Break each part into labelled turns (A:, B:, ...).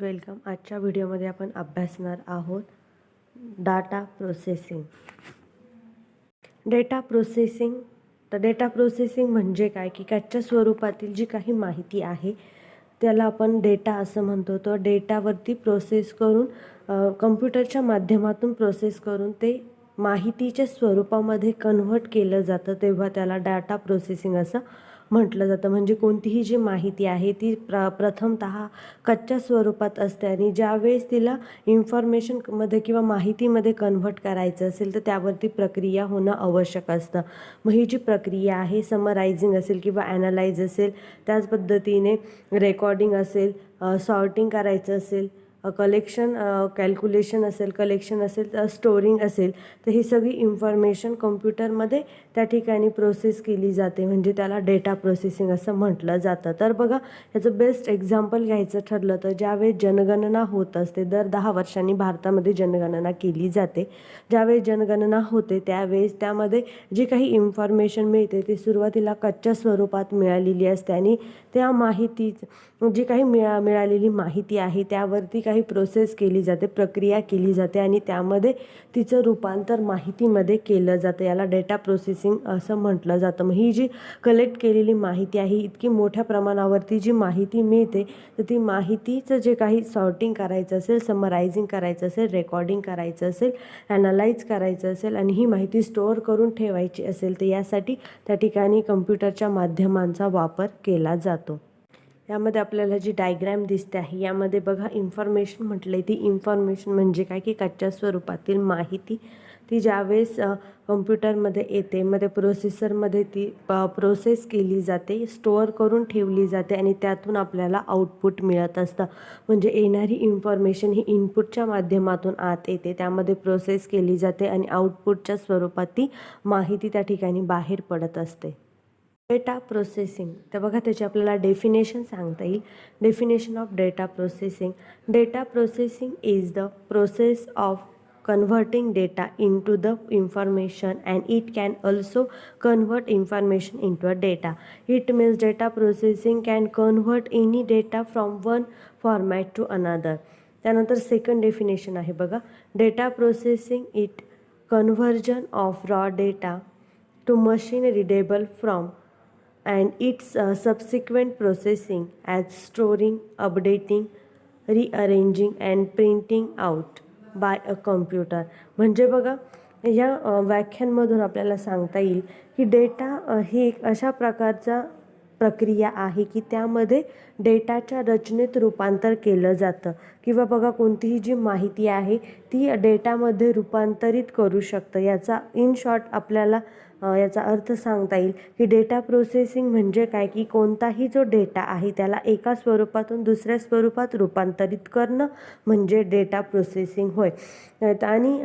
A: Welcome. आजच्या व्हिडिओमध्ये आपण अभ्यासणार आहोत डाटा प्रोसेसिंग. डेटा प्रोसेसिंग म्हणजे काय की कच्च्या स्वरूपातील जी काही माहिती आहे त्याला आपण डेटा असं म्हणतो. तो डेटावरती प्रोसेस करून कम्प्युटरच्या माध्यमातून प्रोसेस करून ते माहितीच्या स्वरूपामध्ये कन्व्हर्ट केलं जातं, तेव्हा त्याला डाटा प्रोसेसिंग असं म्हटलं जातं. म्हणजे कोणतीही जी माहिती आहे ती प्रथमतः कच्च्या स्वरूपात असते आणि ज्यावेळेस तिला इन्फॉर्मेशनमध्ये किंवा माहितीमध्ये कन्व्हर्ट करायचं असेल तर त्यावरती प्रक्रिया होणं आवश्यक असतं. मग ही जी प्रक्रिया आहे समरायझिंग असेल किंवा ॲनालाइज असेल, त्याच पद्धतीने रेकॉर्डिंग असेल, सॉर्टिंग करायचं असेल, कॅल्क्युलेशन असेल, कलेक्शन असेल, स्टोरिंग असेल, तर ही सगळी इन्फॉर्मेशन कम्प्युटरमध्ये त्या ठिकाणी प्रोसेस केली जाते. म्हणजे त्याला डेटा प्रोसेसिंग असं म्हटलं जातं. तर बघा, याचं बेस्ट एक्झाम्पल घ्यायचं ठरलं तर ज्यावेळेस जनगणना होत असते, दर 10 वर्षांनी भारतामध्ये जनगणना केली जाते. ज्यावेळेस जनगणना होते त्यावेळेस त्यामध्ये जी काही इन्फॉर्मेशन मिळते ती सुरुवातीला कच्च्या स्वरूपात मिळालेली असते आणि त्या माहिती जी काही मिळालेली माहिती आहे त्यावरती काही प्रोसेस केली जाते, प्रक्रिया केली जाते आणि त्यामध्ये तिचं रूपांतर माहितीमध्ये केलं जातं. याला डेटा प्रोसेसिंग असं म्हटलं जातं. मग ही जी कलेक्ट केलेली माहिती आहे, इतकी मोठ्या प्रमाणावरती जी माहिती मिळते तर ती माहितीचं जे काही सॉर्टिंग करायचं असेल, समरायझिंग करायचं असेल, रेकॉर्डिंग करायचं असेल, ॲनालाइज करायचं असेल आणि ही माहिती स्टोअर करून ठेवायची असेल तर यासाठी त्या ठिकाणी कम्प्युटरच्या माध्यमांचा वापर केला जातो. यामध्ये आपल्याला जी डायग्रॅम दिसते आहे यामध्ये बघा इन्फॉर्मेशन म्हटलं आहे. ती इन्फॉर्मेशन म्हणजे काय की कच्च्या स्वरूपातील माहिती ती ज्यावेळेस कम्प्युटरमध्ये येते, मध्ये प्रोसेसरमध्ये ती प्रोसेस केली जाते, स्टोअर करून ठेवली जाते आणि त्यातून आपल्याला आउटपुट मिळत असतं. म्हणजे येणारी इन्फॉर्मेशन ही इनपुटच्या माध्यमातून आत येते, त्यामध्ये प्रोसेस केली जाते आणि आउटपुटच्या स्वरूपात ती माहिती त्या ठिकाणी बाहेर पडत असते. डेटा प्रोसेसिंग तर बघा त्याची आपल्याला डेफिनेशन सांगता येईल. Definition of data processing. Data processing is the process of converting data into the information, and it can also convert information into a data. It means data processing can convert any data from one format to another. त्यानंतर second definition आहे बघा. Data processing it conversion of raw data to machine readable from and its subsequent processing as storing, updating, rearranging and printing out by a computer. म्हणजे बघा, या व्याख्यांमधून आपल्याला सांगता येईल की डेटा ही एक अशा प्रकारचा प्रक्रिया आहे की त्यामध्ये डेटाच्या रचनेत रूपांतर केलं जातं किंवा बघा कोणतीही जी माहिती आहे ती डेटामध्ये रूपांतरित करू शकतं. याचा इन शॉर्ट आपल्याला याचा अर्थ सांगता येईल की डेटा प्रोसेसिंग म्हणजे काय की कोणताही जो डेटा आहे त्याला एका स्वरूपातून दुसऱ्या स्वरूपात रूपांतरित करणं म्हणजे डेटा प्रोसेसिंग होय. आणि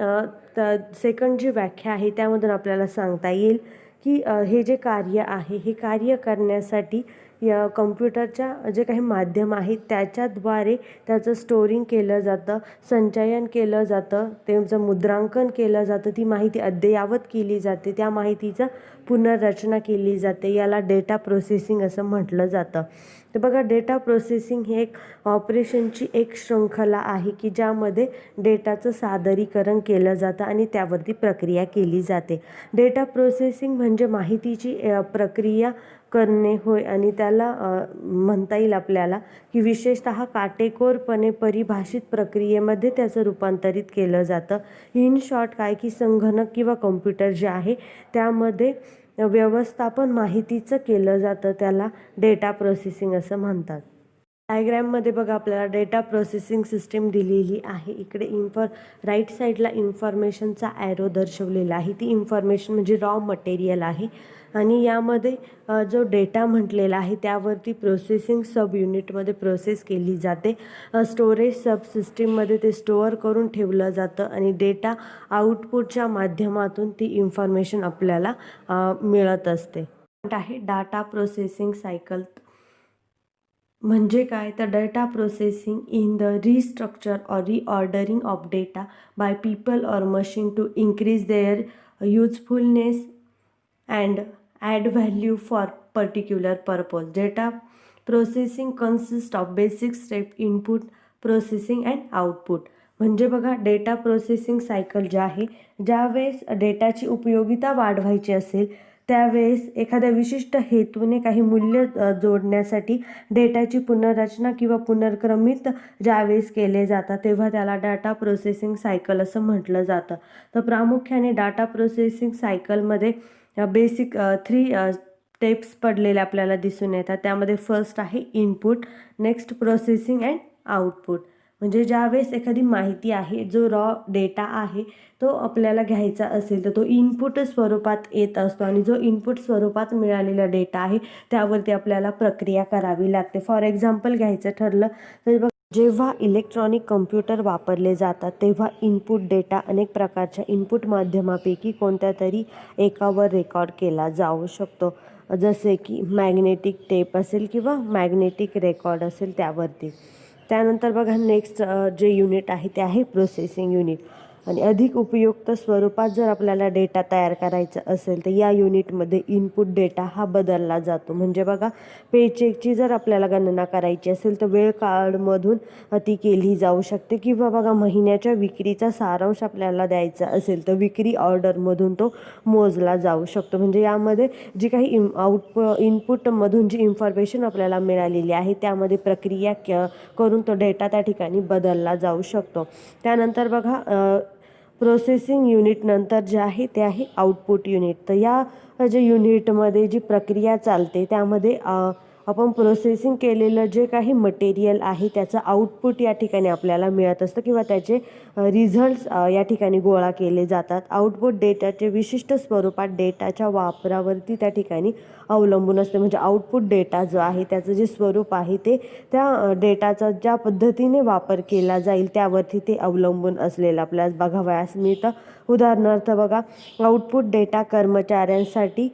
A: सेकंड जी व्याख्या आहे त्यामधून आपल्याला सांगता येईल की हे जे कार्य आहे हे कार्य करण्यासाठी या कम्प्युटरच्या जे काही माध्यम आहेत त्याच्याद्वारे त्याचं स्टोरिंग केलं जातं, संचयन केलं जातं, त्यांचं मुद्रांकन केलं जातं, ती माहिती अद्ययावत केली जाते, त्या माहितीचं पुनर्रचना केली जाते. याला डेटा प्रोसेसिंग असं म्हटलं जातं. तर बघा, डेटा प्रोसेसिंग हे एक ऑपरेशनची एक शृंखला आहे की ज्यामध्ये डेटाचं सादरीकरण केलं जातं आणि त्यावरती प्रक्रिया केली जाते. डेटा प्रोसेसिंग म्हणजे माहितीची प्रक्रिया करणे होय आणि त्याला म्हणता येईल आपल्याला की विशेषतः काटेकोरपणे परिभाषित प्रक्रियेमध्ये त्याचं रूपांतरित केलं जातं. इन शॉर्ट काय की संगणक किंवा कम्प्युटर जे आहे त्यामध्ये व्यवस्थापन माहितीचं केलं जातं, त्याला डेटा प्रोसेसिंग असं म्हणतात. डायग्रॅममध्ये बघा आपल्याला डेटा प्रोसेसिंग सिस्टीम दिलेली आहे. इकडे राईट साईडला इन्फॉर्मेशनचा ॲरो दर्शवलेला आहे. ती इन्फॉर्मेशन म्हणजे रॉ मटेरियल आहे आणि यामध्ये जो डेटा म्हटलेला आहे त्यावरती प्रोसेसिंग सब युनिटमध्ये प्रोसेस केली जाते. स्टोरेज सब सिस्टीममध्ये ते स्टोअर करून ठेवलं जातं आणि डेटा आउटपुटच्या माध्यमातून ती इन्फॉर्मेशन आपल्याला मिळत असते. आहे डाटा प्रोसेसिंग सायकल. म्हणजे काय तर data processing in the restructure or reordering of data by people or machine to increase their usefulness and add value for particular purpose. Data processing consists of basic step: input, processing and output. म्हणजे बघा data processing cycle जे आहे, ज्यावेळेस डेटाची उपयोगिता वाढवायची असेल त्यावेळेस एखाद्या विशिष्ट हेतूने काही मूल्य जोडण्यासाठी डेटाची पुनर्रचना किंवा पुनर्क्रमित ज्यावेळेस केले जातात तेव्हा त्याला डाटा प्रोसेसिंग सायकल असं म्हटलं जातं. तर प्रामुख्याने डाटा प्रोसेसिंग सायकलमध्ये बेसिक 3 स्टेप्स पडलेले आपल्याला दिसून येतात. त्यामध्ये फर्स्ट आहे input, next processing and output. म्हणजे ज्यावेळेस एखादी माहिती आहे, जो रॉ डेटा आहे तो आपल्याला घ्यायचा असेल तर तो इनपुट स्वरूपात येत असतो आणि जो इनपुट स्वरूपात मिळालेला डेटा आहे त्यावरती आपल्याला प्रक्रिया करावी लागते. फॉर एक्झाम्पल घ्यायचं ठरलं तर बघ, जेव्हा इलेक्ट्रॉनिक कम्प्युटर वापरले जातात तेव्हा इनपुट डेटा अनेक प्रकारच्या इनपुट माध्यमापैकी कोणत्या तरी एकावर रेकॉर्ड केला जाऊ शकतो. जसे की मॅग्नेटिक टेप असेल किंवा मॅग्नेटिक रेकॉर्ड असेल त्यावरती. त्यानंतर बघा नेक्स्ट जे युनिट आहे ते आहे प्रोसेसिंग युनिट. आणि अधिक उपयुक्त स्वरूपात जर आपल्याला डेटा तयार करायचा असेल तर या युनिटमध्ये इनपुट डेटा हा बदलला जातो. म्हणजे बघा पेचेकची जर आपल्याला गणना करायची असेल तर वेळ कार्डमधून ती केली जाऊ शकते किंवा बघा महिन्याच्या विक्रीचा सारांश आपल्याला द्यायचा असेल तर विक्री ऑर्डरमधून तो मोजला जाऊ शकतो. म्हणजे यामध्ये जी काही इनपुटमधून जी इन्फॉर्मेशन आपल्याला मिळालेली आहे त्यामध्ये प्रक्रिया करून तो डेटा त्या ठिकाणी बदलला जाऊ शकतो. त्यानंतर बघा प्रोसेसिंग युनिट नंतर जे आहे ते आहे आउटपुट युनिट. तर या जे युनिटमध्ये जी प्रक्रिया चालते त्यामध्ये आपण प्रोसेसिंग केलेलं जे काही मटेरियल आहे त्याचं आउटपुट या ठिकाणी आपल्याला मिळत असतं किंवा त्याचे रिझल्ट्स या ठिकाणी गोळा केले जातात. आउटपुट डेटाचे विशिष्ट स्वरूपात डेटाच्या वापरावरती त्या ठिकाणी अवलंबून असते. म्हणजे आउटपुट डेटा जो आहे त्याचं जे स्वरूप आहे ते त्या डेटाचा ज्या पद्धतीने वापर केला जाईल त्यावरती ते अवलंबून असलेलं आपल्याला बघावयास मिळतं. उदाहरणार्थ बघा आउटपुट डेटा कर्मचाऱ्यांसाठी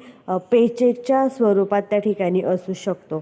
A: पेचेकच्या स्वरूपात त्या ठिकाणी असू शकतो.